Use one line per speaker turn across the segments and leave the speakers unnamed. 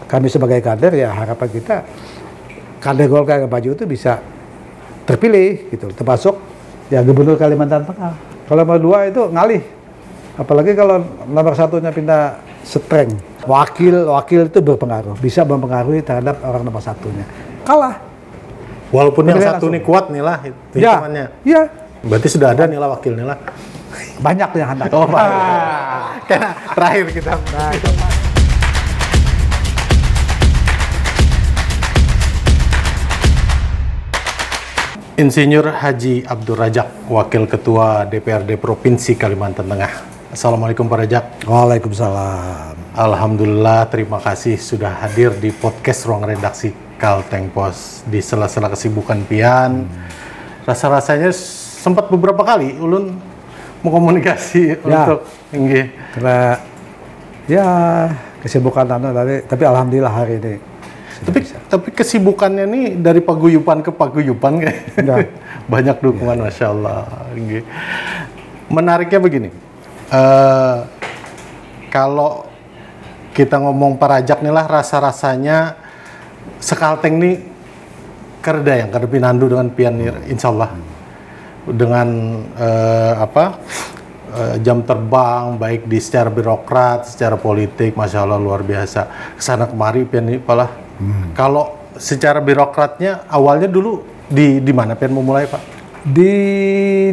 kami sebagai kader ya harapan kita kader Golkar yang maju itu bisa terpilih gitu, termasuk ya Gubernur Kalimantan Tengah. Kalau nomor 2 itu ngalih, apalagi kalau nomor 1-nya pindah strength. Wakil itu berpengaruh, bisa mempengaruhi terhadap orang nomor 1-nya. Kalah.
Walaupun yang satu ini kuat nih lah hitungannya.
Ya.
Berarti sudah ada nih lah wakil nih lah.
Banyak yang hendak.
Oh, karena terakhir kita. Insinyur Haji Abdul Rajak, Wakil Ketua DPRD Provinsi Kalimantan Tengah. Assalamualaikum Pak Rajak.
Waalaikumsalam.
Alhamdulillah, terima kasih sudah hadir di podcast Ruang Redaksi Kalteng Pos. Di sela-sela kesibukan pian, rasa-rasanya sempat beberapa kali ulun mengkomunikasi untuk ini.
Karena ya kesibukan tapi alhamdulillah hari ini.
Tapi kesibukannya nih dari paguyupan ke paguyupan kayak banyak dukungan, Masya Allah. Menariknya begini, kalau kita ngomong Pak Rajak nih lah, rasa-rasanya sekalteng nih kerda yang kada pinandu dengan pionir, insya Allah. Dengan jam terbang, baik di secara birokrat, secara politik, Masya Allah luar biasa. Kesana kemari pian ini palah. Kalau secara birokratnya awalnya dulu di mana pian memulai Pak?
Di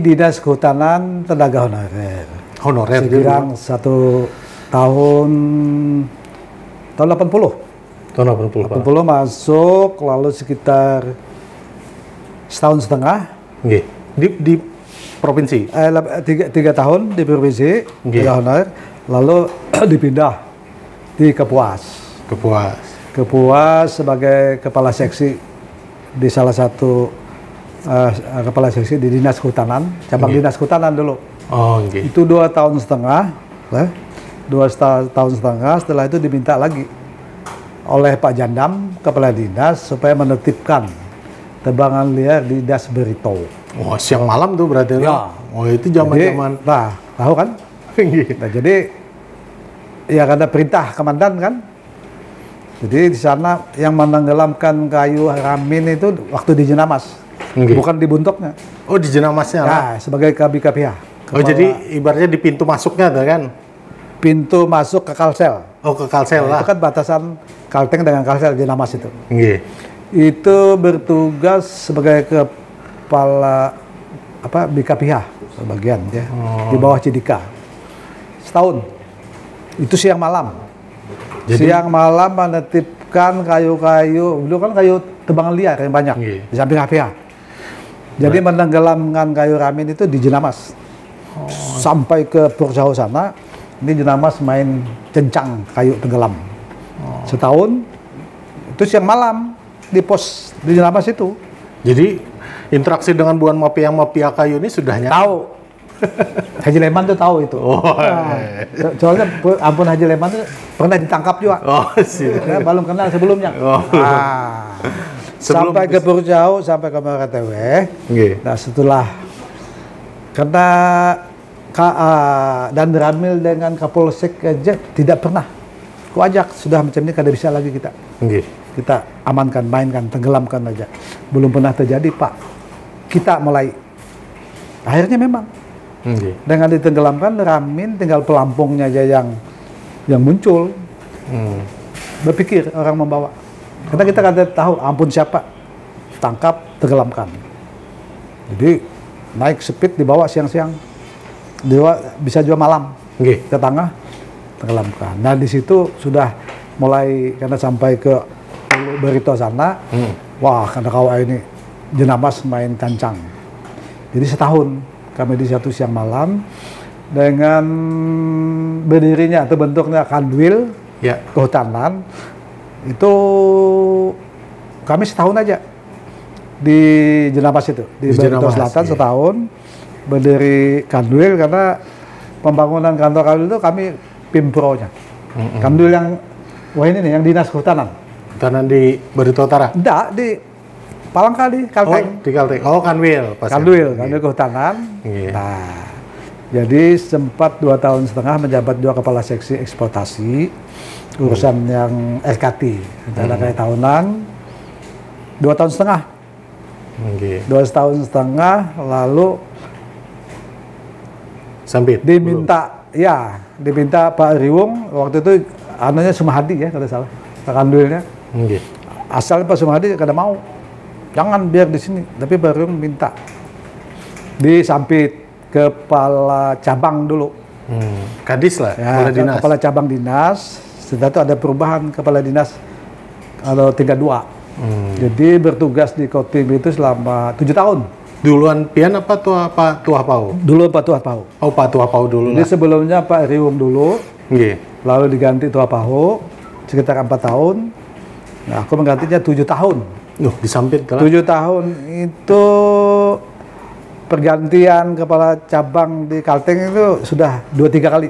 Dinas Kehutanan Tenaga Honorer.
Honorer
sekitar 1 tahun 80.
Tahun 80
masuk, lalu sekitar setahun setengah.
Nggih. Di provinsi?
3 tahun di provinsi, Tenaga Honorer, lalu dipindah di Kapuas sebagai kepala seksi di salah satu kepala seksi di Dinas Kehutanan, cabang Dinas Kehutanan dulu.
Oh,
itu 2 tahun setengah, 2 tahun setengah. Setelah itu diminta lagi oleh Pak Jandam, kepala dinas, supaya menertibkan tebangan liar di Das Berito.
Oh, siang malam tuh berarti
ya.
Oh, itu zaman-zaman.
Nah, tahu kan? Nah, jadi ya karena perintah komandan kan. Jadi di sana yang menenggelamkan kayu ramin itu waktu di Jenamas, bukan di buntoknya.
Oh, di Jenamasnya lah.
Nah, sebagai KPH.
Oh, jadi ibaratnya di pintu masuknya tuh kan?
Pintu masuk ke Kalsel.
Oh, ke Kalsel lah.
Itu kan batasan Kalteng dengan Kalsel Jenamas itu.
Itu
bertugas sebagai kepala BKPH bagian ya, di bawah Cidika. Setahun. Itu siang malam. Jadi, siang malam menetipkan kayu-kayu, dulu kan kayu tebangan liar yang banyak di samping KPH. Jadi menenggelamkan kayu ramin itu di Jenamas. Sampai ke Purjauh sana, ini Jenamas main cencang kayu tenggelam. Setahun, itu siang malam di pos di Jenamas itu.
Jadi interaksi dengan buan mafia kayu ini sudah
tahu. Haji Leman tuh tahu itu. Soalnya ampun Haji Leman tuh pernah ditangkap juga. Ya, belum kenal sebelumnya. Sampai ke Purjauh, sampai ke MRTW. Nah setelah karena KA dan Ramil dengan Kapolsek aja tidak pernah kuajak, sudah macam ini kada bisa lagi kita. Kita amankan, mainkan, tenggelamkan aja. Belum pernah terjadi Pak. Kita mulai. Akhirnya memang. Dengan ditenggelamkan, ramin tinggal pelampungnya aja yang muncul. Berpikir orang membawa. Karena kita kan tahu ampun siapa, tangkap, tenggelamkan. Jadi naik speed dibawa siang-siang, bisa juga malam ke tengah, tenggelamkan. Nah di situ sudah mulai karena sampai ke Berito sana, wah karena kawah ini Jenamas main cancang. Jadi setahun kami di satu siang malam dengan berdirinya atau bentuknya Kanwil Kehutanan itu kami setahun aja di Jenamas itu di Berito Selatan setahun berdiri Kanwil karena pembangunan kantor Kanwil itu kami Pimpronya. Kanwil yang ini nih yang Dinas Kehutanan.
Kehutanan di Berito Utara?
Enggak, di Palangka di Kalteng.
Oh, di Kalteng. Oh, Kanwil.
Kanwil Kehutanan. Nah, jadi sempat 2 tahun setengah menjabat 2 kepala seksi eksploitasi. urusan yang SKT. Ada kayak tahunan, 2,5 tahun. 2,5 tahun, lalu
Sampit.
diminta Pak Riwung waktu itu anunya Sumahadi ya kalau salah, Kandulnya. Asal Pak Sumahadi kada mau, jangan biar di sini, tapi Pak Riwung minta disampit kepala cabang dulu.
Kadis lah,
Ya,
kepala dinas.
kepala cabang dinas. Setelah itu ada perubahan kepala dinas atau tingkat 2. Jadi bertugas di Kotim itu selama 7 tahun.
Duluan Pian apa Tuah Pau?
Dulu Pak Tuah Pau.
Oh, Pak Tuah Pau dulu
Jadi
lah.
sebelumnya Pak Riwung dulu, lalu diganti Tuah Pau sekitar 4 tahun. Nah, aku menggantinya 7 tahun.
Disampit lah.
7 tahun itu pergantian kepala cabang di Kalteng itu sudah 2-3 kali.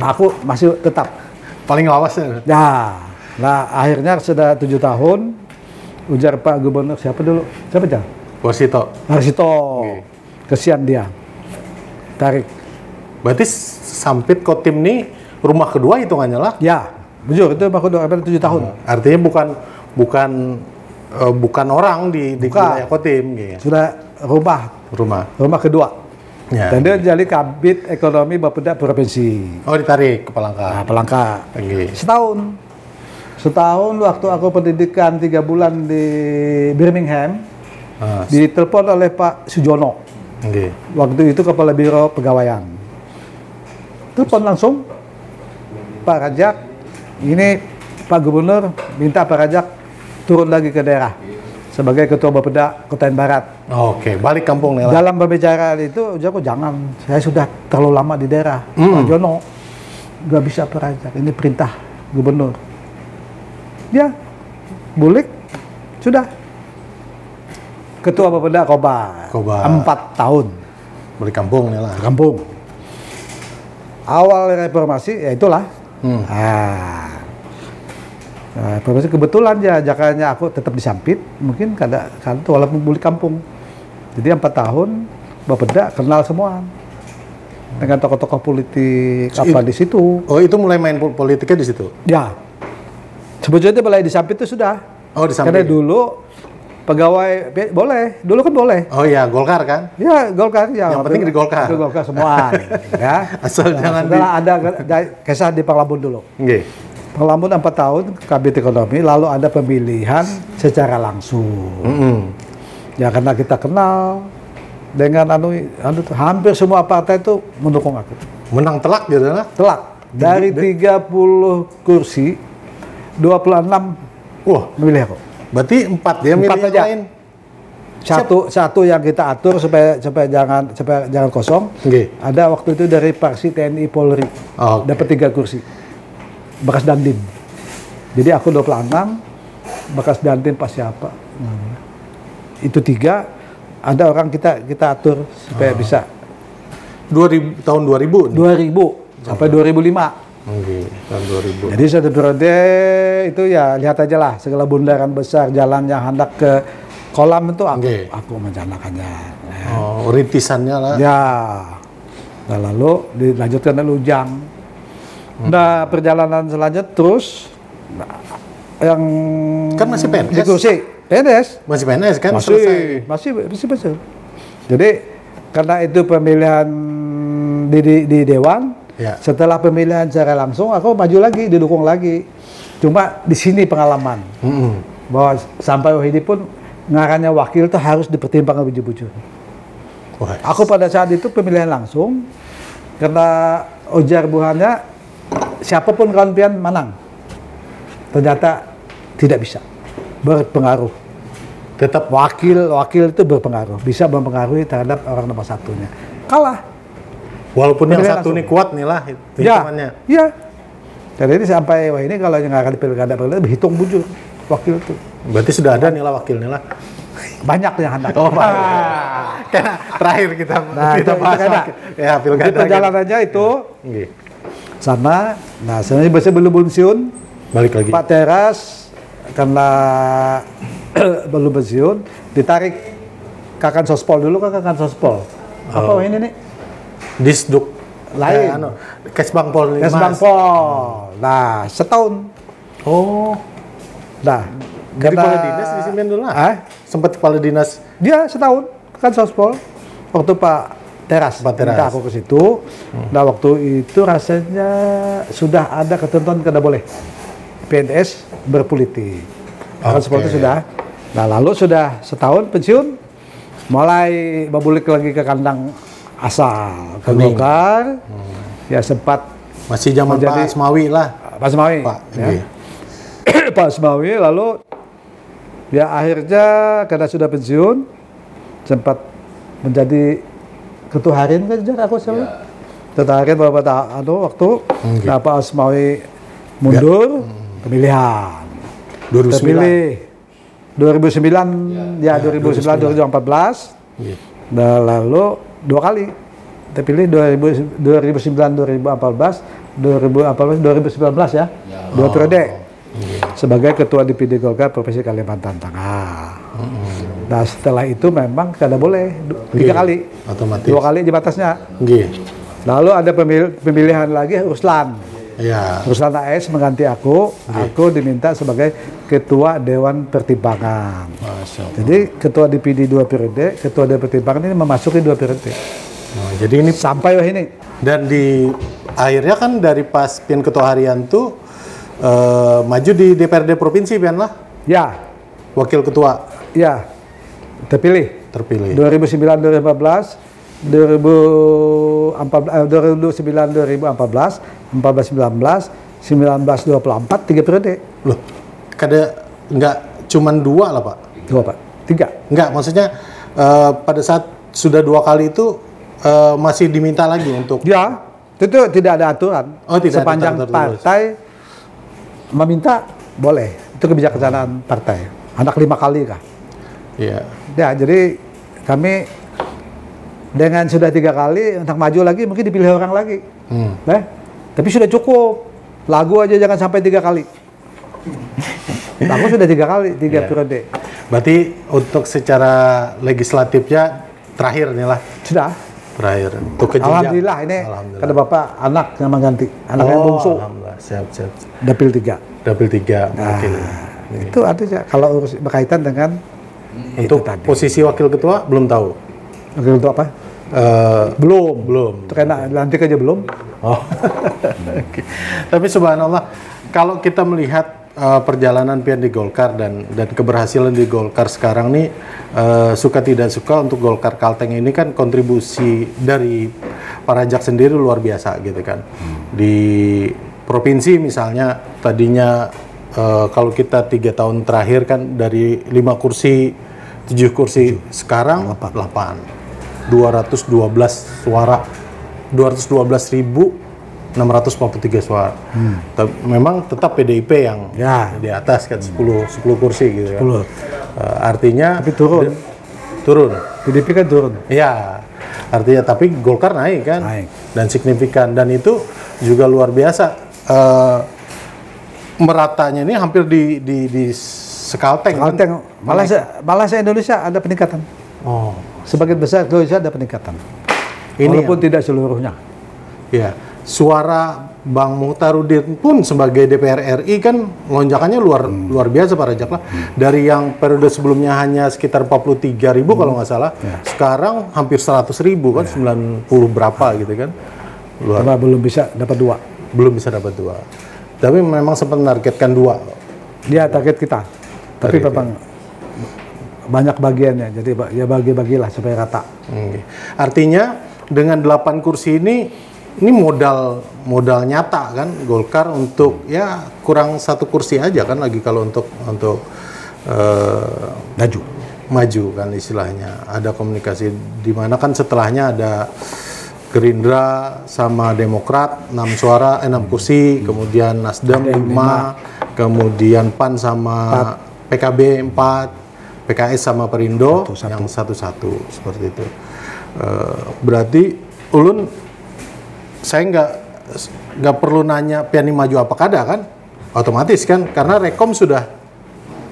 Aku masih tetap.
Paling lawas ya.
Ya, nah akhirnya sudah 7 tahun. Ujar Pak Gubernur siapa dulu? Siapa Jang?
Wasito.
Narsito. Kesian dia. Tarik.
Berarti Sampit Kotim ini rumah kedua hitungannya lah.
Ya, jujur itu aku udah 7 tahun.
Artinya bukan orang di wilayah Kotim gitu.
Sudah rumah kedua.
Ya.
Dan dia jadi Kabid Ekonomi Bapeda Provinsi.
Oh, ditarik ke Palangka.
Nah, Palangka. Setahun waktu aku pendidikan 3 bulan di Birmingham, ditelepon oleh Pak Sujono. Waktu itu Kepala Biro Pegawaian. Telepon langsung, Pak Rajak, ini Pak Gubernur minta Pak Rajak turun lagi ke daerah sebagai Ketua Bapeda Kutai Barat.
Oke, balik kampung nih lah.
Dalam pembicaraan itu, aku jangan, saya sudah terlalu lama di daerah. Pak Jono, nggak bisa Pak Rajak, ini perintah Gubernur. Ya, bulik, sudah. Ketua Bapeda Kobar. 4 tahun.
Balik kampung nih lah.
Kampung. Awal reformasi, ya itulah. Reformasi kebetulan ya, jakanya aku tetap disampit, mungkin kada walaupun bulik kampung. Jadi 4 tahun, Bapeda kenal semua. Dengan tokoh-tokoh politik apa di situ.
Oh, itu mulai main politiknya di situ?
Ya. Sebetulnya mulai disampit itu sudah.
Oh, disampit.
Karena dulu pegawai boleh, dulu kan boleh.
Oh iya, Golkar kan?
Ya, Golkar ya.
Yang penting di Golkar.
Di Golkar semua. Ya.
Asal jangan
ada kisah di Panglambun dulu. Panglambun 4 tahun Kabit Ekonomi, lalu ada pemilihan secara langsung. Ya karena kita kenal dengan hampir semua partai itu mendukung aku.
Menang telak gitu lah?
Telak. Dari 30 kursi, 26 memilih aku.
Berarti 4 dia milih yang lain.
Satu yang kita atur supaya jangan kosong. Ada waktu itu dari fraksi TNI Polri. Dapat 3 kursi. Bekas Dandim. Jadi aku 26, bekas Dandim pas siapa? Itu 3, ada orang kita atur supaya bisa.
Tahun 2000?
2000 sampai 2005.
Tahun 2000.
Jadi satu periode itu ya lihat aja lah segala bundaran besar jalan yang hendak ke kolam itu aku mencanakannya.
Rintisannya lah.
Ya. Nah, lalu dilanjutkan ke Lujang. Nah, perjalanan selanjutnya terus yang
kan masih PNS.
Di kursi PNS.
Masih PNS kan?
Masih betul. Jadi karena itu pemilihan di dewan. Ya. Setelah pemilihan secara langsung, aku maju lagi, didukung lagi. Cuma di sini pengalaman bahwa sampai Wahidi pun ngarannya wakil itu harus dipertimbangkan bujur-bujur. Aku pada saat itu pemilihan langsung karena ujar buhannya siapapun kawan pian menang. Ternyata tidak bisa berpengaruh. Tetap wakil itu berpengaruh, bisa mempengaruhi terhadap orang nomor satunya. Kalah.
Walaupun yang satu ini kuat nih lah hitungannya.
Iya. Jadi sampai ini kalau yang akan pilkada berhitung bujur wakil itu.
Berarti sudah ada nih lah wakil nih lah.
Banyak yang hendak.
Karena terakhir kita bahas ya pilkada.
Di perjalanannya itu sama. Nah sebenarnya belum pensiun.
Balik lagi.
Pak Teras karena belum pensiun ditarik Kakan Sospol dulu Kakan Sospol. Apa ini nih?
Disduk
lain.
Kesbangpol Limas.
Kesbangpol. Nah, setahun.
Oh.
Nah,
Jadi kepala dinas di sini dulu lah. Sempat kepala dinas.
Dia setahun kan Sospol. Waktu Pak Teras. Minta aku ke situ. Nah, waktu itu rasanya sudah ada ketentuan kada boleh PNS berpolitik. Kan seperti itu sudah. Nah, lalu sudah setahun pensiun, mulai babulik lagi ke kandang asal ke Golkar. Ya sempat
masih zaman Pak Asmawi lah.
Pak Asmawi. Ya. Pak Asmawi, lalu ya akhirnya karena sudah pensiun sempat menjadi ketua harian kan aku selalu. Ketua harian beberapa waktu. Nah, Pak Asmawi mundur pemilihan.
2009.
Terpilih 2009 ya 2014. Nah, lalu 2 kali terpilih 2009 2014 2019 ya. 2 periode. Sebagai ketua DPD Golkar Provinsi Kalimantan Tengah. Nah, setelah itu memang kada boleh 3 kali.
Otomatis.
2 kali di batasnya. Lalu ada pemilihan lagi Ruslan.
Ya.
Ruslan AS mengganti aku. Aku diminta sebagai ketua Dewan Pertimbangan. Jadi ketua DPD 2 periode, ketua Dewan Pertimbangan ini memasuki 2 periode.
Jadi ini
sampai ini.
Dan di akhirnya kan dari pas Pian ketua harian tuh maju di DPRD provinsi Pian lah.
Ya.
Wakil ketua.
Ya. Terpilih.
2009
2014 2009 2014 14 19 24 3 periode.
Loh, nggak cuman 2 lah Pak?
2 Pak, 3.
Nggak, maksudnya pada saat sudah 2 kali itu masih diminta lagi untuk?
Ya, itu tidak ada aturan.
Tidak
sepanjang
ada
partai meminta boleh, itu kebijaksanaan partai. Anak 5 kali kah?
Iya.
Ya, jadi kami dengan sudah 3 kali untuk maju lagi mungkin dipilih orang lagi. Tapi sudah cukup. Lagu aja jangan sampai 3 kali. Lagu sudah 3 kali, 3 periode.
Berarti untuk secara legislatifnya terakhir nih lah.
Sudah.
Terakhir. Untuk
Alhamdulillah ini kada Bapak anak yang mengganti. Anak yang bungsu.
Alhamdulillah. Siap.
Dapil 3.
Dapil 3 mungkin.
Itu artinya kalau berkaitan dengan
untuk posisi wakil ketua belum tahu.
Wakil ketua apa? Belum. Itu karena lantik aja belum.
Okay. Tapi subhanallah, kalau kita melihat perjalanan Pian di Golkar dan keberhasilan di Golkar sekarang nih, suka tidak suka untuk Golkar Kalteng ini kan kontribusi dari Pak Rajak sendiri luar biasa gitu kan. Di provinsi misalnya tadinya kalau kita 3 tahun terakhir kan dari 5 kursi 7 kursi sekarang 8. 212 suara, 212.643 suara. Memang tetap PDIP yang di atas kan 10 kursi gitu kan. Artinya
tapi turun. PDIP kan turun.
Iya. Artinya tapi Golkar naik kan. Dan signifikan, dan itu juga luar biasa. Meratanya ini hampir di Sekalteng.
Malah se-Indonesia ada peningkatan. Sebagian besar Indonesia ada peningkatan. Walaupun tidak seluruhnya. Ya,
suara Bang Muhtarudin pun sebagai DPR RI kan lonjakannya luar biasa Pak Rajak lah. Dari yang periode sebelumnya hanya sekitar 43.000 kalau nggak salah, sekarang hampir 100.000 kan, 90 berapa gitu kan.
Belum bisa dapat 2.
Belum bisa dapat 2. Tapi memang sempat menargetkan 2.
Dia target kita. Tapi memang banyak bagiannya, jadi ya bagi-bagilah supaya rata.
Artinya dengan 8 kursi ini modal nyata kan Golkar untuk ya kurang 1 kursi aja kan lagi kalau untuk maju kan istilahnya. Ada komunikasi di mana kan setelahnya ada Gerindra sama Demokrat 6 suara 6 kursi, kemudian Nasdem 5, kemudian PAN sama PKB 4. PKS sama Perindo yang 1-1 seperti itu. Berarti ulun saya nggak perlu nanya Pian maju apa kada kan, otomatis kan karena Rekom sudah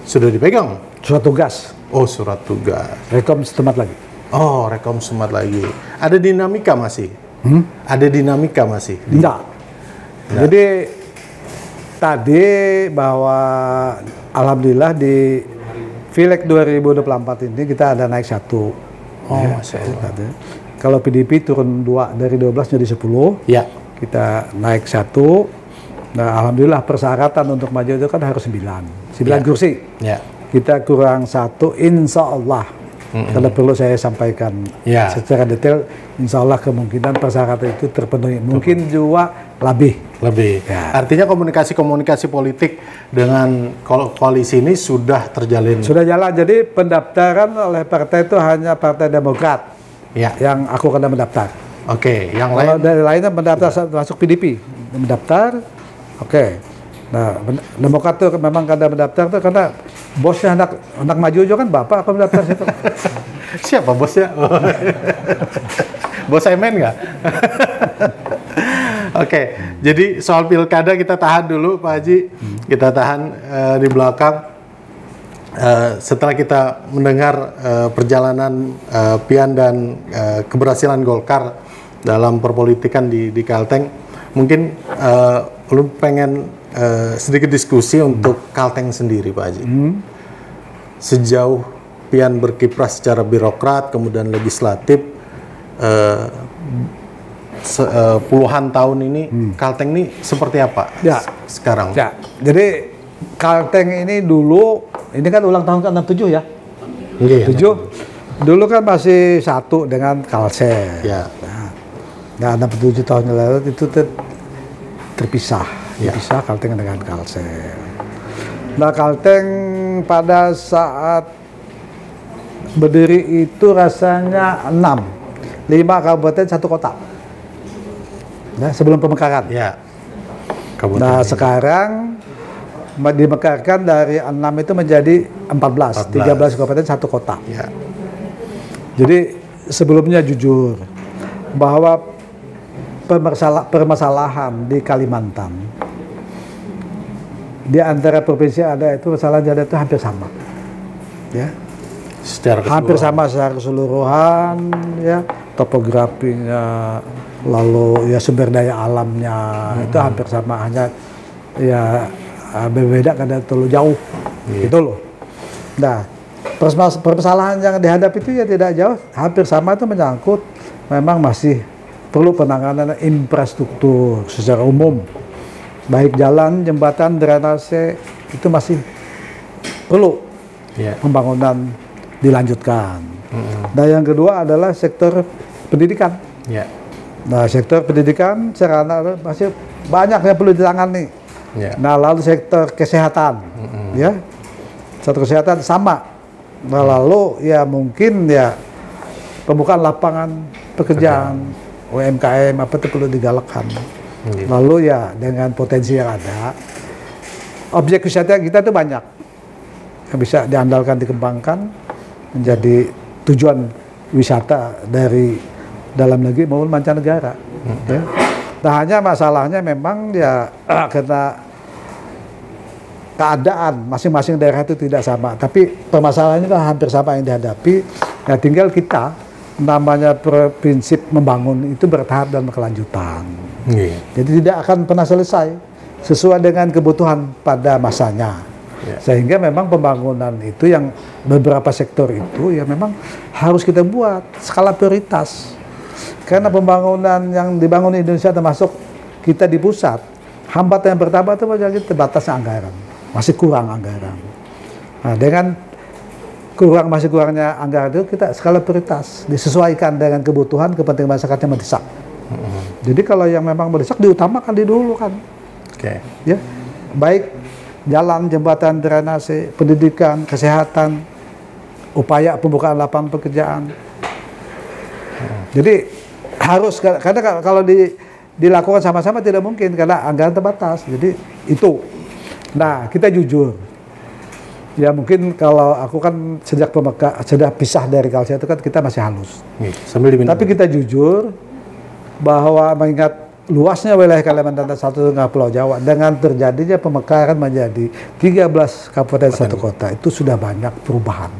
dipegang.
Surat tugas.
Surat tugas.
Rekom setempat lagi.
Rekom setempat lagi. Ada dinamika masih Ada dinamika masih?
Enggak. Jadi tadi bahwa alhamdulillah di Pileg 2024 ini kita ada naik 1.
Oh, Masya Allah.
Kalau PDIP turun 2 dari 12 jadi 10.
Ya.
Kita naik 1. Nah, alhamdulillah persyaratan untuk maju itu kan harus 9 kursi.
Ya.
Kita kurang 1, insya Allah. Kalau perlu saya sampaikan secara detail, insya Allah kemungkinan persyaratan itu terpenuhi. Mungkin juga lebih.
Ya. Artinya komunikasi politik dengan koalisi ini sudah terjalin.
Sudah jalan. Jadi pendaftaran oleh partai itu hanya Partai Demokrat yang aku akan mendaftar.
Oke, yang
kalau
lain?
dari lainnya mendaftar masuk PDIP, mendaftar. Oke. Nah, Demokrat tuh memang kada mendaftar tuh karena bosnya anak maju juga kan bapak aku mendaftar situ.
Siapa bosnya? Bos Emen nggak? Oke, jadi soal pilkada kita tahan dulu Pak Haji. Kita tahan di belakang. Setelah kita mendengar perjalanan Pian dan keberhasilan Golkar dalam perpolitikan di Kalteng, mungkin lu pengen sedikit diskusi untuk Kalteng sendiri Pak Haji. Sejauh Pian berkiprah secara birokrat, kemudian legislatif, puluhan tahun ini, Kalteng ini seperti apa sekarang?
Ya, jadi Kalteng ini dulu, ini kan ulang tahun ke-67 ya? 7. Dulu kan masih satu dengan Kalsel.
Ya.
Nah, 67 tahun yang lalu itu terpisah. Dipisah Kalteng dengan Kalsel. Nah, Kalteng pada saat berdiri itu rasanya 5 kabupaten 1 kota. Nah, sebelum pemekaran.
Ya.
Nah, sekarang dimekarkan dari 6 itu menjadi 14. 13 kabupaten 1 kota.
Ya.
Jadi sebelumnya jujur bahwa permasalahan di Kalimantan di antara provinsi ada itu masalah yang ada itu hampir sama, ya. Hampir sama secara keseluruhan, ya, topografinya, lalu ya sumber daya alamnya itu hampir sama, hanya ya berbeda karena terlalu jauh, gitu loh. Nah, permasalahan yang dihadapi itu ya tidak jauh, hampir sama, itu menyangkut memang masih perlu penanganan infrastruktur secara umum, baik jalan, jembatan, drainase itu masih perlu pembangunan dilanjutkan. Dan yang kedua adalah sektor pendidikan. Nah, sektor pendidikan sarana masih banyak yang perlu ditangani. Nah, lalu sektor kesehatan, ya, sektor kesehatan sama. Nah, lalu ya mungkin ya pembukaan lapangan pekerjaan, UMKM apa itu perlu digalakkan. Lalu ya dengan potensi yang ada, objek wisata kita itu banyak yang bisa diandalkan, dikembangkan menjadi tujuan wisata dari dalam negeri maupun mancanegara. Ya. Nah, hanya masalahnya memang ya karena keadaan masing-masing daerah itu tidak sama, tapi permasalahannya hampir sama yang dihadapi. Nah, tinggal kita namanya prinsip membangun itu bertahap dan berkelanjutan. Jadi tidak akan pernah selesai sesuai dengan kebutuhan pada masanya. Sehingga memang pembangunan itu yang beberapa sektor itu ya memang harus kita buat skala prioritas. Karena pembangunan yang dibangun di Indonesia termasuk kita di pusat, hambatan yang pertama itu menjadi terbatasnya anggaran, masih kurang anggaran. Nah, dengan masih kurangnya anggaran itu kita skala prioritas disesuaikan dengan kebutuhan kepentingan masyarakat yang mendesak. Jadi kalau yang memang mendesak diutamakan didahulukan. Ya, baik jalan, jembatan, drainase, pendidikan, kesehatan, upaya pembukaan lapangan pekerjaan. Jadi harus, karena kalau dilakukan sama-sama tidak mungkin karena anggaran terbatas. Jadi itu. Nah, kita jujur. Ya mungkin kalau aku kan sejak sudah pisah dari Kalsel itu kan kita masih halus. Tapi kita jujur bahwa mengingat luasnya wilayah Kalimantan dan 1,5 Pulau Jawa dengan terjadinya pemekaran menjadi 13 kabupaten 1 kota itu sudah banyak perubahan,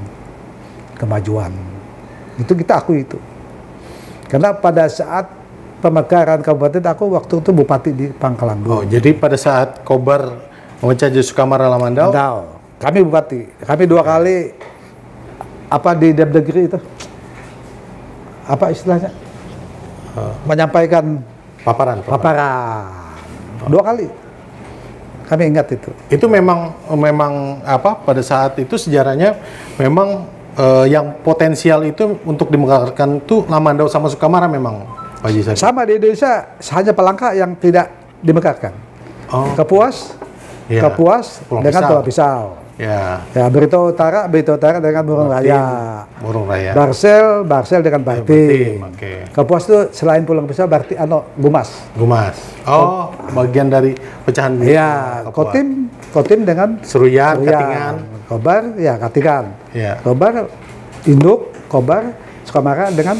kemajuan. Itu kita akui itu. Karena pada saat pemekaran kabupaten, aku waktu itu bupati di Pangkalan
Oh,
dulu.
jadi pada saat Kobar memecah Sukamara Lamandau,
Kami bupati, kami 2 kali di Depdagri itu, apa istilahnya, menyampaikan
paparan.
2 kali. Kami ingat itu.
Itu memang pada saat itu sejarahnya memang yang potensial itu untuk dimekarkan itu Lamandau sama Sukamara memang, Pak Haji Sadi.
Sama di Indonesia hanya Palangka yang tidak dimekarkan.
Oh.
Kapuas
Pulau
dengan
Pisau.
Pulau Pisau.
Ya.
Ya, Berita Utara dengan Burung Raya.
Burung Raya.
Barsel dengan Batim.
Oke.
Kapuas itu selain Pulau Pisau berarti Gumas.
Gumas. Oh, bagian dari pecahan
Iya,
Kapuas.
Kotim dengan
Seruyan, Katingan.
Kobar, ya Katingan.
Iya.
Kobar, Induk, Kobar, Sukamara dengan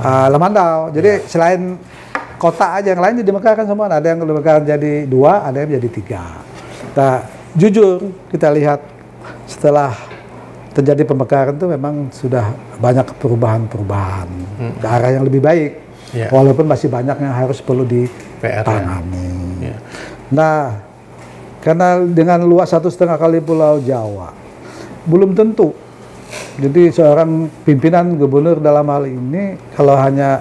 Lamandau. Jadi selain kota aja, yang lain dimekarkan semua. Ada yang dimekarkan jadi 2, ada yang jadi 3. Nah, jujur kita lihat setelah terjadi pemekaran itu memang sudah banyak perubahan ke arah yang lebih baik.
Yeah.
Walaupun masih banyak yang harus perlu
PR,
ditangani.
ya.
Nah, karena dengan luas 1,5 kali Pulau Jawa, belum tentu. Jadi seorang pimpinan gubernur dalam hal ini kalau hanya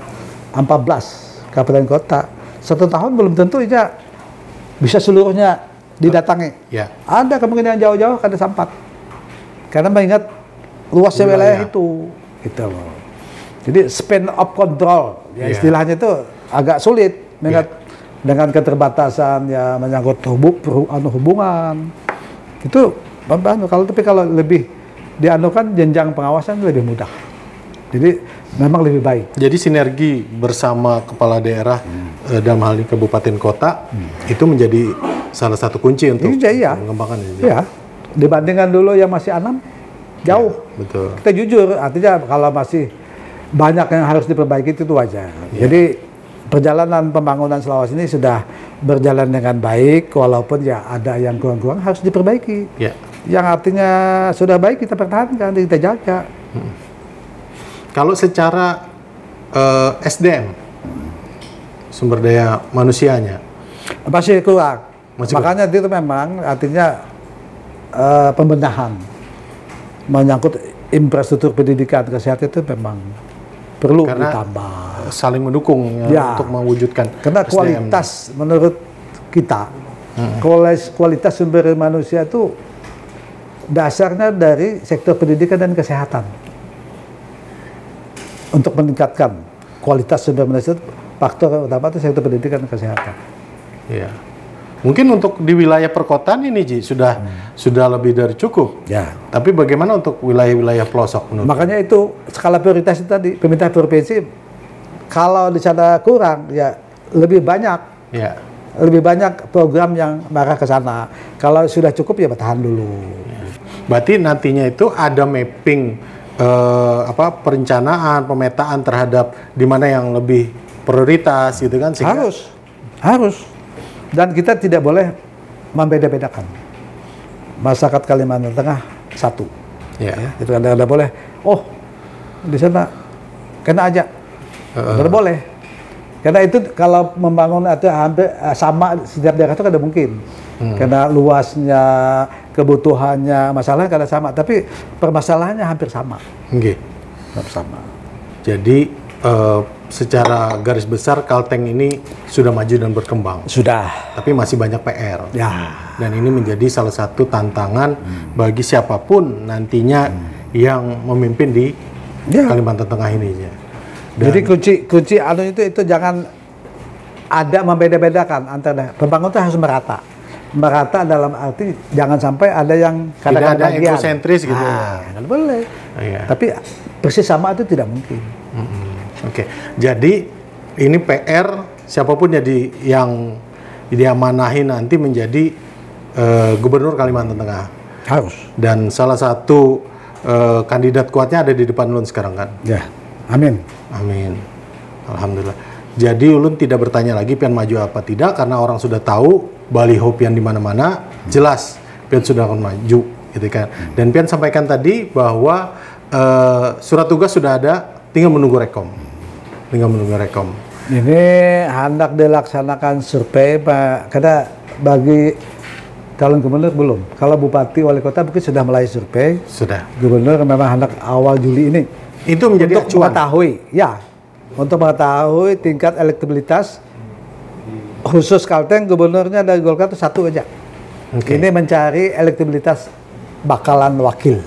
14 kabupaten kota, 1 tahun belum tentu aja bisa seluruhnya didatangi.
Ya.
Ada kemungkinan jauh-jauh kada sampat. Karena mengingat luasnya wilayah itu, gitu loh. Jadi span of control, ya istilahnya itu agak sulit mengingat dengan keterbatasan ya menyangkut hubungan. Itu kalau lebih dianukan jenjang pengawasan lebih mudah. Jadi memang lebih baik.
Jadi sinergi bersama kepala daerah dalam hal ini kabupaten kota itu menjadi salah satu kunci untuk mengembangkan ini.
Iya. Dibandingkan dulu yang masih 6 jauh.
Ya, betul.
Kita jujur, artinya kalau masih banyak yang harus diperbaiki itu wajar. Jadi perjalanan pembangunan Sulawesi ini sudah berjalan dengan baik, walaupun ya ada yang kurang-kurang harus diperbaiki.
Ya.
Yang artinya sudah baik kita pertahankan, kita jaga.
Kalau secara SDM, sumber daya manusianya,
Masih kurang.
Masih
Makanya itu memang artinya pembenahan menyangkut infrastruktur pendidikan kesehatan itu memang perlu ditambah.
Saling mendukung untuk mewujudkan
Karena
SDM.
kualitas menurut kita, kualitas sumber manusia itu dasarnya dari sektor pendidikan dan kesehatan. Untuk meningkatkan kualitas sumber manusia, faktor utama itu sektor pendidikan dan kesehatan.
Ya. Mungkin untuk di wilayah perkotaan ini Ji sudah lebih dari cukup.
Ya.
Tapi bagaimana untuk wilayah-wilayah pelosok menurut?
Makanya itu skala prioritas itu tadi pemerintah provinsi kalau di sana kurang ya lebih banyak.
Ya.
Lebih banyak program yang mengarah ke sana. Kalau sudah cukup ya bertahan dulu.
Berarti nantinya itu ada mapping perencanaan, pemetaan terhadap di mana yang lebih prioritas gitu kan?
Harus. Dan kita tidak boleh membeda-bedakan. Masyarakat Kalimantan Tengah satu.
Ya.
Itu kadang-kadang boleh. Oh, di sana kena aja. Tidak boleh. Karena itu kalau membangun itu hampir sama setiap daerah itu kada mungkin. Karena luasnya, kebutuhannya, masalahnya kada sama. Tapi permasalahannya hampir sama.
Okay.
Hampir sama.
Jadi secara garis besar Kalteng ini sudah maju dan berkembang.
Sudah.
Tapi masih banyak PR.
Ya.
Dan ini menjadi salah satu tantangan bagi siapapun nantinya yang memimpin di Kalimantan Tengah ini.
Jadi kunci itu jangan ada membeda-bedakan antara pembangunan itu harus merata. Merata dalam arti jangan sampai ada yang
kadang-kadang tidak ada egosentris gitu.
Kan boleh. Tapi persis sama itu tidak mungkin.
Oke. Jadi ini PR siapapun jadi yang diamanahi nanti menjadi gubernur Kalimantan Tengah.
Harus.
Dan salah satu kandidat kuatnya ada di depan Ulun sekarang kan?
Ya. Amin.
Amin. Alhamdulillah. Jadi Ulun tidak bertanya lagi Pian maju apa tidak karena orang sudah tahu baliho Pian di mana-mana jelas Pian sudah akan maju gitu kan. Dan Pian sampaikan tadi bahwa surat tugas sudah ada, tinggal menunggu rekom.
Ini hendak dilaksanakan survei Pak, karena bagi calon gubernur belum. Kalau bupati wali kota mungkin sudah mulai survei.
Sudah.
Gubernur memang hendak awal Juli ini.
Itu menjadi
untuk mengetahui tingkat elektabilitas khusus Kalteng, gubernurnya dari Golkar itu satu aja. Ini mencari elektabilitas bakalan wakil.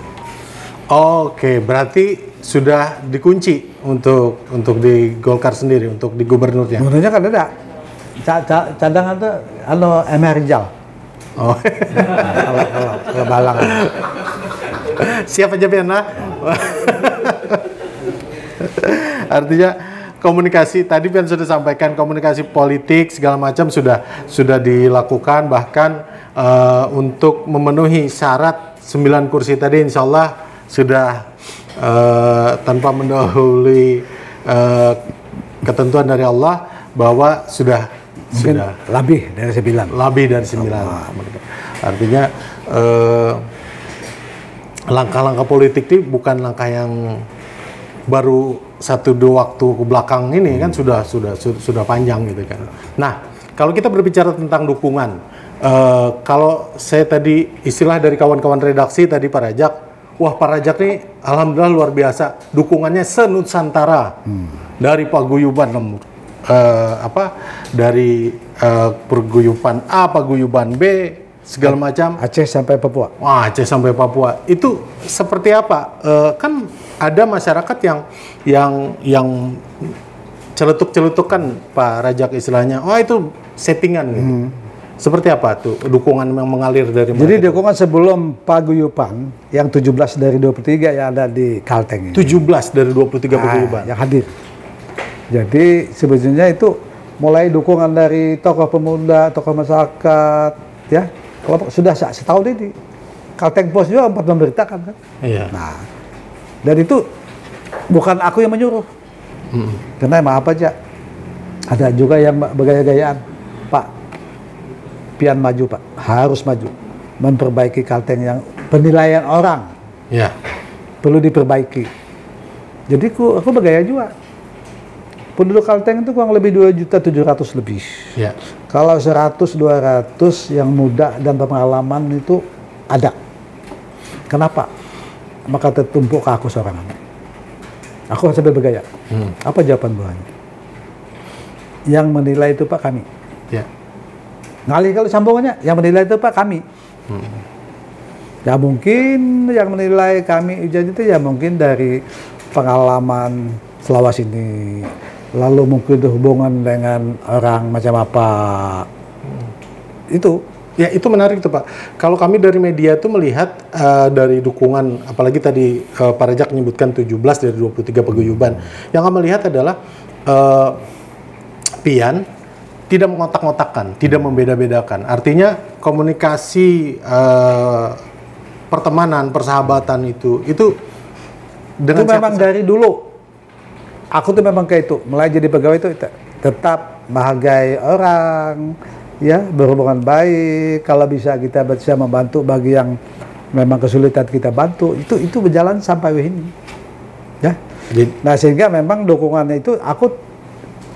Oke, berarti sudah dikunci untuk di Golkar sendiri, untuk di gubernurnya.
Gubernurnya kan ada cadangan tuh MR Rijal.
Oh.
Kalau Balang.
Siap aja Piana. Artinya komunikasi tadi Pian sudah sampaikan, komunikasi politik segala macam sudah dilakukan, bahkan untuk memenuhi syarat 9 kursi tadi insya Allah sudah tanpa mendahului ketentuan dari Allah bahwa sudah
lebih dari 9.
Lebih dari 9. Artinya langkah-langkah politik ini bukan langkah yang baru 1-2 waktu ke belakang ini kan sudah panjang gitu kan. Nah, kalau kita berbicara tentang dukungan, kalau saya tadi istilah dari kawan-kawan redaksi tadi Pak Rajak, wah Pak Rajak nih alhamdulillah luar biasa, dukungannya senusantara dari paguyuban dari paguyuban A, paguyuban B, segala macam.
Aceh sampai Papua.
Wah, Aceh sampai Papua. Itu seperti apa? Kan ada masyarakat yang celetuk-celetukan Pak Rajak istilahnya. Oh, itu settingan gitu. Seperti apa tuh dukungan yang mengalir dari mereka?
Jadi dukungan sebelum paguyuban yang 17 dari 23 yang ada di Kalteng ini.
17 dari 23 paguyuban
yang hadir. Jadi sebetulnya itu mulai dukungan dari tokoh pemuda, tokoh masyarakat, ya. Kalau sudah setahun ini Kalteng Post juga sempat memberitakan kan.
Iya.
Nah, dan itu bukan aku yang menyuruh. Karena maaf aja, ada juga yang bergaya-gayaan, Pak, pian maju Pak, harus maju, memperbaiki Kalteng yang penilaian orang,
ya,
perlu diperbaiki. Jadi aku bergaya juga. Penduduk Kalteng itu kurang lebih 2.700.000 lebih.
Ya.
Kalau 100-200 yang muda dan berpengalaman itu ada. Kenapa? Maka tertumpuk ke aku seorang. Aku sampai bergaya. Apa jawaban buahnya? Yang menilai itu Pak kami.
Ya.
Ngalih kalau sambungannya, yang menilai itu Pak kami. Ya mungkin yang menilai kami Ujan itu ya mungkin dari pengalaman Selawas ini. Lalu mungkin hubungan dengan orang macam apa. Itu.
Ya, itu menarik tuh Pak. Kalau kami dari media tuh melihat dari dukungan, apalagi tadi Pak Rajak menyebutkan 17 dari 23 paguyuban. Yang kami lihat adalah Pian tidak mengotak-ngotakkan, tidak membeda-bedakan. Artinya komunikasi pertemanan, persahabatan itu dengan
itu memang dari dulu. Aku tuh memang kayak itu, mulai jadi pegawai itu tetap menghargai orang, ya berhubungan baik. Kalau bisa kita bisa membantu bagi yang memang kesulitan kita bantu. Itu berjalan sampai ini, ya. Nah sehingga memang dukungannya itu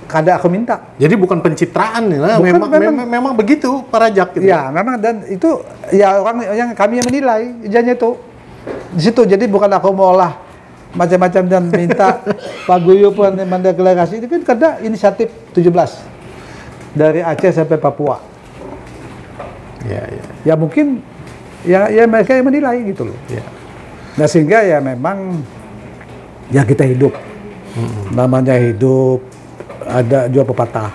kadang aku minta.
Jadi bukan pencitraan ya, memang begitu Pak Rajak gitu.
Ya memang, dan itu ya orang yang kami yang menilai ijazahnya itu di situ. Jadi bukan aku mau olah macam-macam dan minta paguyuban mendeklarasi. Itu kan ada inisiatif 17 dari Aceh sampai Papua. Ya mungkin ya mereka yang menilai gitu loh. Ya. Nah sehingga ya memang ya kita hidup. Namanya hidup, ada juga pepatah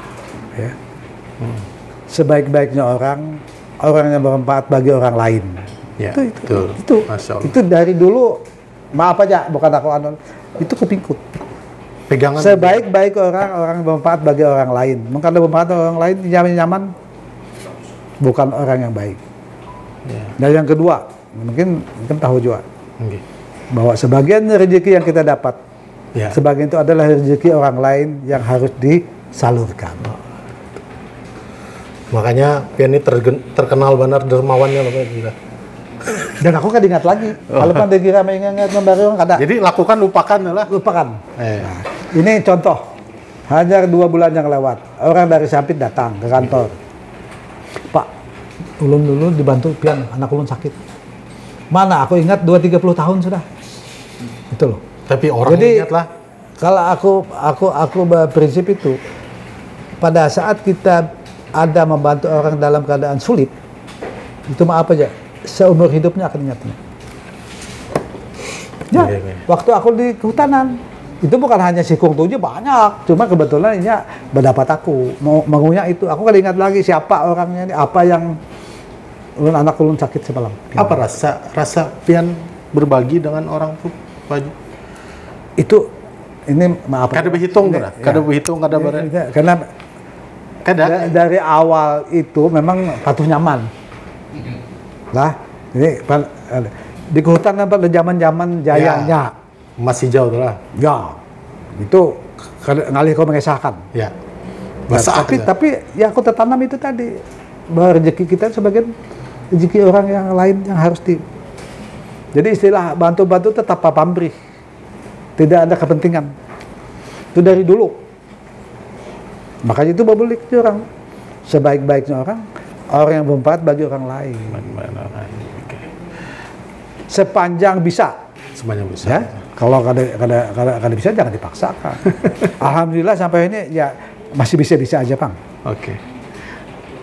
ya. Sebaik-baiknya orang yang bermanfaat bagi orang lain.
Ya,
itu dari dulu. Maaf aja, bukan aku itu kepingkut.
Pegangan.
Sebaik-baik orang yang bermanfaat bagi orang lain. Mungkin ada bermanfaat orang lain nyaman, bukan orang yang baik.
Ya.
Dan yang kedua, mungkin tahu juga bahwa sebagian rezeki yang kita dapat, sebagian itu adalah rezeki orang lain yang harus disalurkan.
Makanya Pian ini terkenal benar dermawannya loh Pak.
Dan aku kan ingat lagi, kalau pandai kira mengingat memberi orang kada.
Jadi lakukan lupakan adalah
lupakan. Nah, ini contoh Hanya 2 bulan yang lewat, orang dari Sampit datang ke kantor. Pak, ulun dibantu pian, anak ulun sakit. Mana? Aku ingat 20-30 tahun sudah. Itu loh.
Tapi orang
Jadi,
ingat lah.
kalau aku berprinsip itu, pada saat kita ada membantu orang dalam keadaan sulit, itu maaf aja, seumur hidupnya akan ingatnya. Ya, waktu aku di kehutanan, itu bukan hanya sikung tujuh, banyak. Cuma kebetulan ini berdapat aku, mengunya itu. Aku kan ingat lagi siapa orangnya ini, apa yang anak ulun sakit semalam.
Apa rasa pian berbagi dengan orang tuh, Pak?
Itu, ini maaf.
Kada berhitung, kada berhitung, kada bareng.
Karena
Kada.
dari awal itu memang patuh nyaman. Lah, ini di kehutanan pada zaman-zaman jayanya.
Masih jauh tuh lah.
Ya, itu ngalih kau mengesahkan.
Ya.
Nah, tapi ya aku tertanam itu tadi, bahwa rezeki kita sebagian rezeki orang yang lain yang harus Jadi istilah bantu-bantu tetap pamrih, tidak ada kepentingan. Itu dari dulu. Makanya itu babulik orang, sebaik-baiknya orang yang bermanfaat bagi orang lain. Sepanjang bisa.
Sepanjang bisa.
Ya, kalau kada bisa jangan dipaksakan. Alhamdulillah sampai ini ya masih bisa-bisa aja, Bang.
Oke.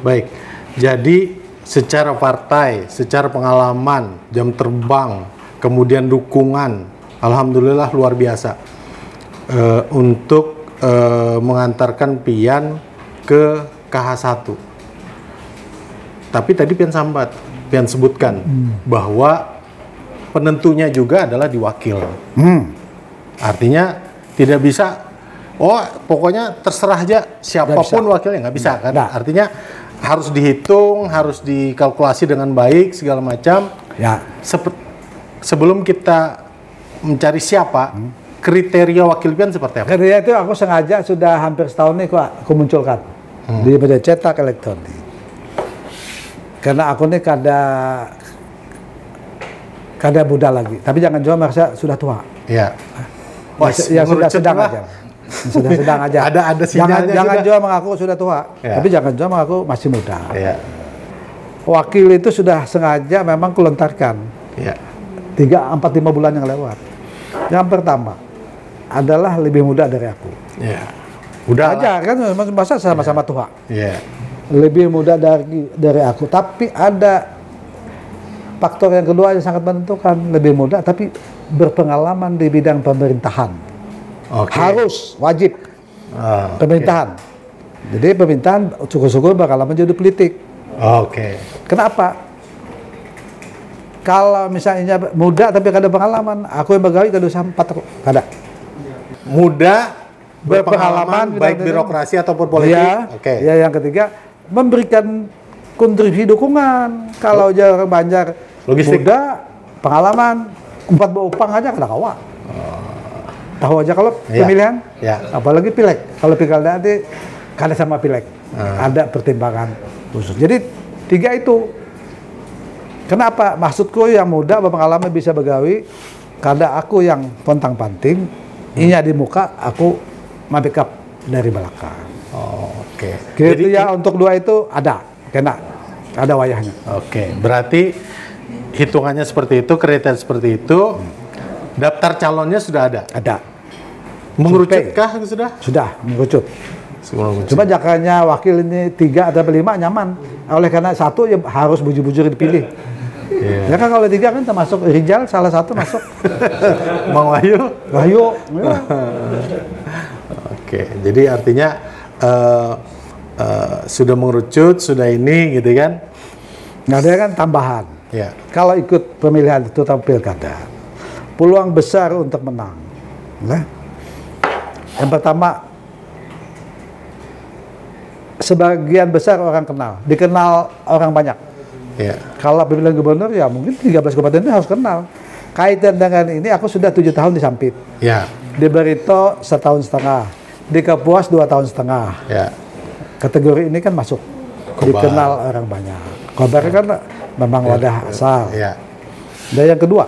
Baik. Jadi secara partai, secara pengalaman, jam terbang, kemudian dukungan, alhamdulillah luar biasa untuk mengantarkan pian ke KH1. Tapi tadi pian sebutkan bahwa penentunya juga adalah diwakil. Artinya tidak bisa, pokoknya terserah aja siapapun wakilnya, nggak bisa kan? Artinya harus dihitung, harus dikalkulasi dengan baik segala macam.
Ya.
Sebelum kita mencari siapa, kriteria wakil pian seperti apa?
Kriteria itu aku sengaja sudah hampir setahun nih aku munculkan di media cetak elektronik. Karena aku nih kada muda lagi, tapi jangan juga merasa sudah tua.
Iya.
Ya sudah sedang aja. Sudah sedang aja.
Ada sinyalnya.
Jangan juga mengaku sudah tua, tapi jangan juga mengaku masih muda.
Ya.
Wakil itu sudah sengaja memang kulontarkan.
Ya.
3, 4, 5 bulan yang lewat. Yang pertama adalah lebih muda dari aku.
Ya. Udah
aja kan masa sama-sama tua.
Iya.
Lebih muda dari aku, tapi ada faktor yang kedua yang sangat menentukan, lebih muda tapi berpengalaman di bidang pemerintahan. Harus wajib pemerintahan. Jadi pemerintahan syukur-syukur bakal menjadi politik. Kenapa? Kalau misalnya muda tapi kada pengalaman, aku yang begawi kada usah 4 kada.
Muda berpengalaman baik birokrasi ataupun politik.
Ya, yang ketiga memberikan kontribusi dukungan. Kalau orang Banjar logistik, muda, pengalaman, 4 upang aja kada kawa. Tahu aja kalau pemilihan, apalagi pileg. Kalau pilkada nanti kada sama pileg, ada pertimbangan khusus. Jadi 3 itu. Kenapa? Maksudku yang muda berpengalaman bisa begawi, kada aku yang pontang-panting, inya di muka, aku mabekap dari belakang. Gitu ya, untuk 2 itu ada, kena. Ada wayahnya.
Berarti hitungannya seperti itu, kriteria seperti itu, daftar calonnya sudah ada?
Ada.
Mengerucutkah sudah?
Sudah, mengerucut. Cuma jakanya wakil ini 3 atau 5 nyaman. Oleh karena 1 ya harus bujur-bujur dipilih. Ya kan kalau 3 kan termasuk Rijal, salah satu masuk.
Mang Wahyu?
Wahyu.
Jadi artinya sudah mengerucut, sudah ini gitu kan?
Nggak ada kan tambahan. Kalau ikut pemilihan itu atau pilkada, peluang besar untuk menang. Nah, yang pertama, sebagian besar orang dikenal orang banyak. Kalau pemilihan gubernur ya mungkin 13 kabupaten itu harus kenal. Kaitan dengan ini aku sudah 7 tahun di Sampit. Di Barito 1,5 tahun. Di Kapuas 2,5 tahun. Kategori ini kan masuk. Dikenal orang banyak. Kobar kan memang wadah asal. Dan yang kedua,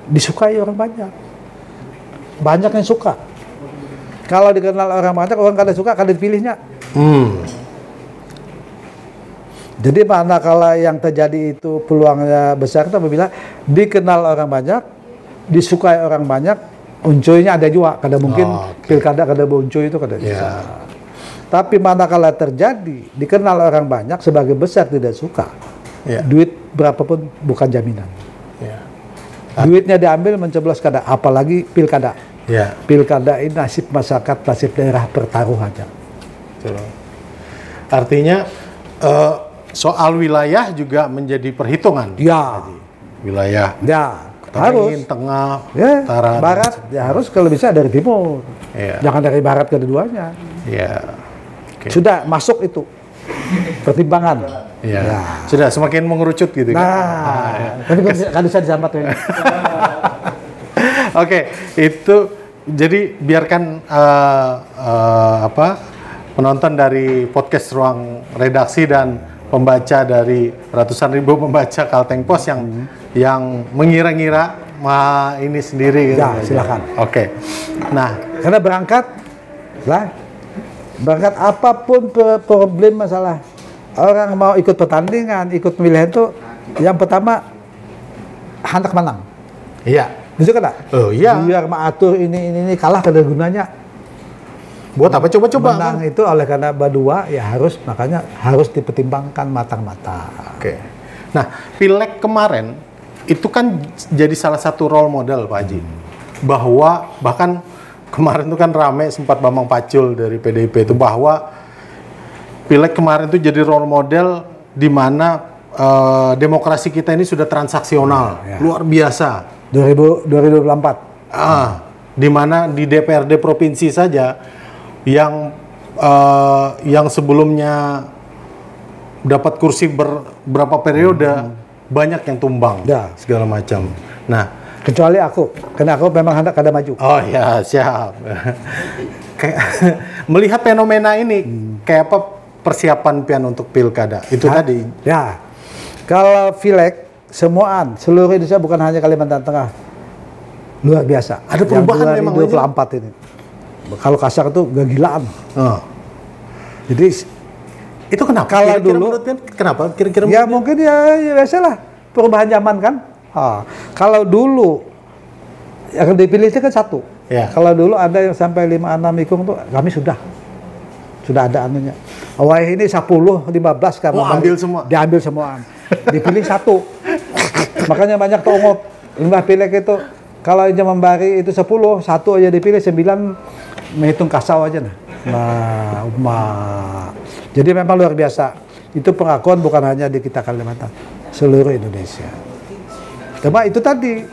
disukai orang banyak. Banyak yang suka. Kalau dikenal orang banyak, orang kada suka, kada dipilihnya. Jadi manakala yang terjadi itu peluangnya besar itu apabila dikenal orang banyak, disukai orang banyak, uncuinya ada juga. Kada mungkin pilkada kada uncuy itu kada bisa. Tapi manakala terjadi dikenal orang banyak, sebagai besar tidak suka, duit berapapun bukan jaminan. Duitnya diambil mencoblos kada, apalagi pilkada. Pilkada ini nasib masyarakat, nasib daerah pertaruhannya.
Artinya soal wilayah juga menjadi perhitungan. Wilayah.
Harus.
Tengah,
utara, barat. Harus kalau bisa dari timur. Jangan dari barat kedua-duanya. Sudah masuk itu pertimbangan.
Sudah semakin mengerucut gitu.
Tapi kan bisa disambat ya.
Oke, itu jadi biarkan penonton dari podcast Ruang Redaksi dan pembaca dari ratusan ribu pembaca Kalteng Pos yang mengira-ngira ini sendiri.
Silakan.
Oke. Nah,
karena berangkat apapun problem masalah orang mau ikut pertandingan, ikut pemilihan itu yang pertama hendak menang. Bisa kan? Biar mengatur ini kalah kada gunanya.
Buat apa coba-coba?
Menang itu oleh karena berdua makanya harus dipertimbangkan matang-matang.
Nah, Pileg kemarin itu kan jadi salah satu role model Pak Haji. Bahwa bahkan kemarin itu kan rame sempat Bambang Pacul dari PDIP itu bahwa Pileg kemarin itu jadi role model di mana demokrasi kita ini sudah transaksional, luar biasa.
2024.
Di mana di DPRD provinsi saja yang sebelumnya dapat kursi berapa periode banyak yang tumbang segala macam. Nah,
kecuali aku, karena aku memang hendak kada maju.
Siap. Melihat fenomena ini, kayak apa persiapan pian untuk pilkada itu tadi?
Kalau Pileg seluruh Indonesia, bukan hanya Kalimantan Tengah, luar biasa.
Ada perubahan memang
2024 ini. Kalau kasar itu kegilaan. Jadi
itu kenapa?
Kalau dulu,
kenapa? Kira-kira?
Mungkin biasalah perubahan zaman kan. Kalau dulu yang dipilih itu kan satu. Kalau dulu ada yang sampai 5-6 ikung tuh kami sudah ada anunya. Ini 10, 15 kan.
Ambil semua.
Diambil semua. Dipilih satu. Makanya banyak tongot. Limbah Pileg itu kalau aja membari itu 10, satu aja dipilih, 9 menghitung kasau aja Jadi memang luar biasa. Itu pengakuan bukan hanya di kita Kalimantan, seluruh Indonesia. Cuma itu tadi.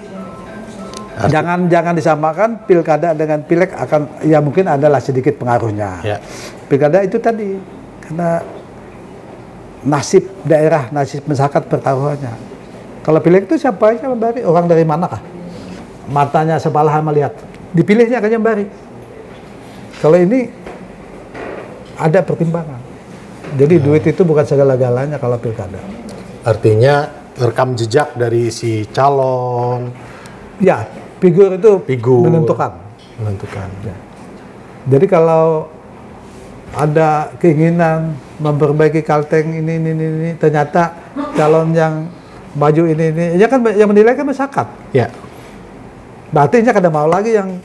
Jangan disamakan pilkada dengan Pileg, akan mungkin adalah sedikit pengaruhnya. Pilkada itu tadi karena nasib daerah, nasib masyarakat pertaruhannya. Kalau Pileg itu siapa aja membari, orang dari mana kah? Matanya sebelah melihat, dipilihnya akan membari. Kalau ini ada pertimbangan. Jadi duit itu bukan segala-galanya kalau pilkada.
Artinya rekam jejak dari si calon.
Figur itu menentukan. Jadi kalau ada keinginan memperbaiki Kalteng ini, ternyata calon yang maju ini, kan yang menilai kan masyarakat. Berarti kada mau lagi yang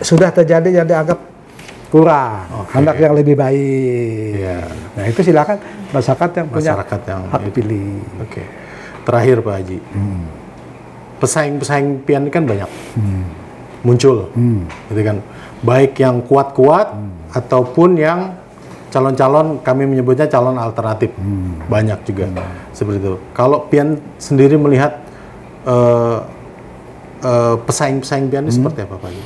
sudah terjadi yang dianggap kurang, hendak yang lebih baik. Nah itu silakan masyarakat yang punya hak pilih.
Terakhir Pak Haji, pesaing-pesaing pian kan banyak muncul, gitu kan, baik yang kuat-kuat ataupun yang calon-calon, kami menyebutnya calon alternatif, banyak juga seperti itu. Kalau pian sendiri melihat pesaing-pesaing pian ini seperti apa Pak Haji?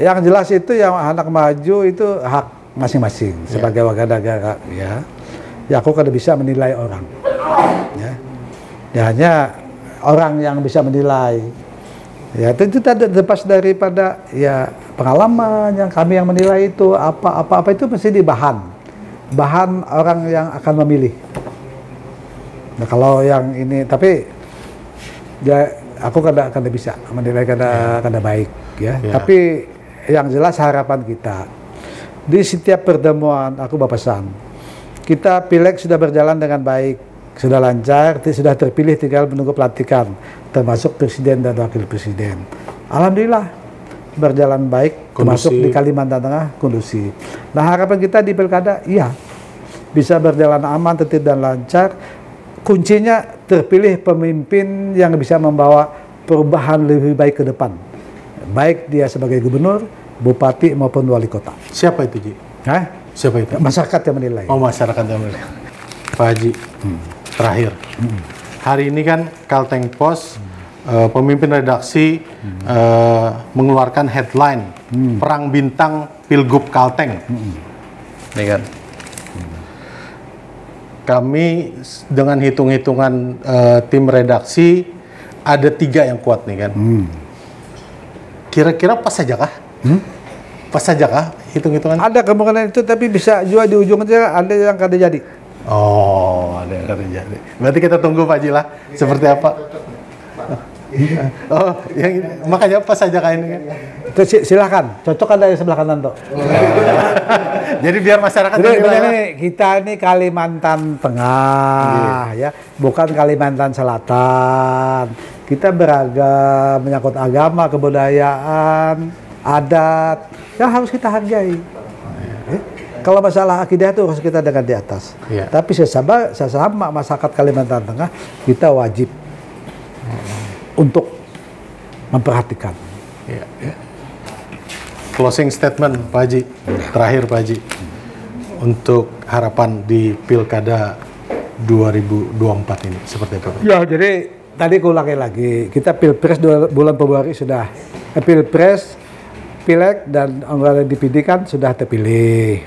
Yang jelas itu yang anak maju itu hak masing-masing sebagai warga negara. Aku kada bisa menilai orang. Hanya orang yang bisa menilai. Itu tidak lepas daripada pengalaman yang kami yang menilai itu apa itu mesti di bahan orang yang akan memilih. Nah kalau yang ini tapi aku kada bisa menilai kada baik Tapi yang jelas harapan kita di setiap pertemuan aku berpesan, kita pileg sudah berjalan dengan baik, sudah lancar, sudah terpilih, tinggal menunggu pelantikan, termasuk presiden dan wakil presiden. Alhamdulillah berjalan baik, termasuk di Kalimantan Tengah kondusif. Nah harapan kita di pilkada, iya bisa berjalan aman, tertib dan lancar. Kuncinya terpilih pemimpin yang bisa membawa perubahan lebih baik ke depan. Baik dia sebagai gubernur, bupati maupun wali kota.
Siapa itu, Ji?
Hah?
Siapa itu?
Masyarakat yang menilai.
Oh, masyarakat yang menilai. Pak Haji, terakhir. Hari ini kan Kalteng Pos, pemimpin redaksi mengeluarkan headline Perang Bintang Pilgub Kalteng. Ini kan. Kami dengan hitung-hitungan tim redaksi ada 3 yang kuat nih kan. Kira-kira pas saja kah? Pas saja kah hitung-hitungan?
Ada kemungkinan itu, tapi bisa juga di ujung aja ada yang kada jadi.
Oh, ada yang kada jadi. Berarti kita tunggu Pak Jila seperti apa? Oh, yang ini. Makanya pas saja kah ini kan?
Itu silakan, cocok ada yang sebelah kanan tuh.
Jadi biar masyarakat
Jadi
menilai,
begini, kita ini Kalimantan Tengah, ya, bukan Kalimantan Selatan. Kita beragam, menyangkut agama, kebudayaan, adat, yang harus kita hargai. Kalau masalah akidah itu harus kita dengar di atas.
Iya.
Tapi sesama masyarakat Kalimantan Tengah, kita wajib untuk memperhatikan.
Iya. Closing statement Pak Haji, terakhir Pak Haji, untuk harapan di Pilkada 2024 ini seperti apa Pak?
Ya, jadi tadi aku ulangi lagi, kita Pilpres bulan Februari sudah, Pilpres, Pileg dan anggota DPD kan sudah terpilih.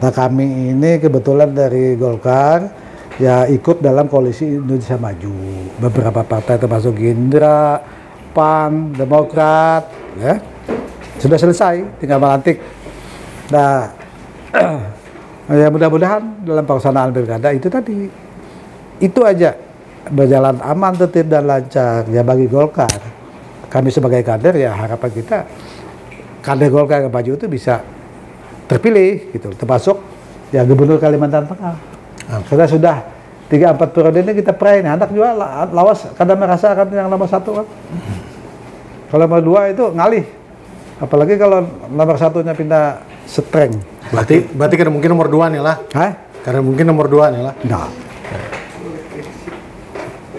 Nah kami ini kebetulan dari Golkar ya ikut dalam koalisi Indonesia Maju. Beberapa partai termasuk Gerindra, PAN, Demokrat, ya sudah selesai, tinggal melantik. Nah, ya mudah-mudahan dalam pelaksanaan pilkada itu tadi, itu aja berjalan aman, tertib dan lancar. Ya bagi Golkar, kami sebagai kader ya harapan kita kader Golkar yang maju itu bisa terpilih, gitu. Termasuk ya Gubernur Kalimantan Tengah. Kita sudah 3-4 periode ini kita peraih, anak juga lawas kadang merasakan yang nomor 1 kan. Kalau nomor 2 itu ngalih. Apalagi kalau nomor 1-nya pindah streng.
Berarti karena mungkin nomor 2 nih lah.
Hah?
Karena mungkin nomor 2 nih lah.
Nah.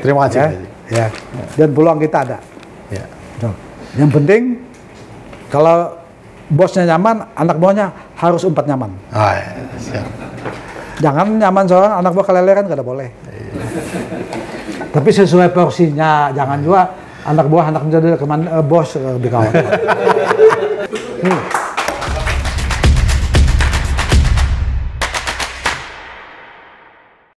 Terima kasih.
Ya,
Pak Haji.
ya. Dan peluang kita ada.
Ya.
Tuh. Yang penting kalau bosnya nyaman, anak buahnya harus 4 nyaman.
Ah, ya. Siap.
Jangan nyaman seorang anak buah keleleran, kada boleh. Tapi sesuai porsinya, jangan juga anak buah menjadi bos dikawal.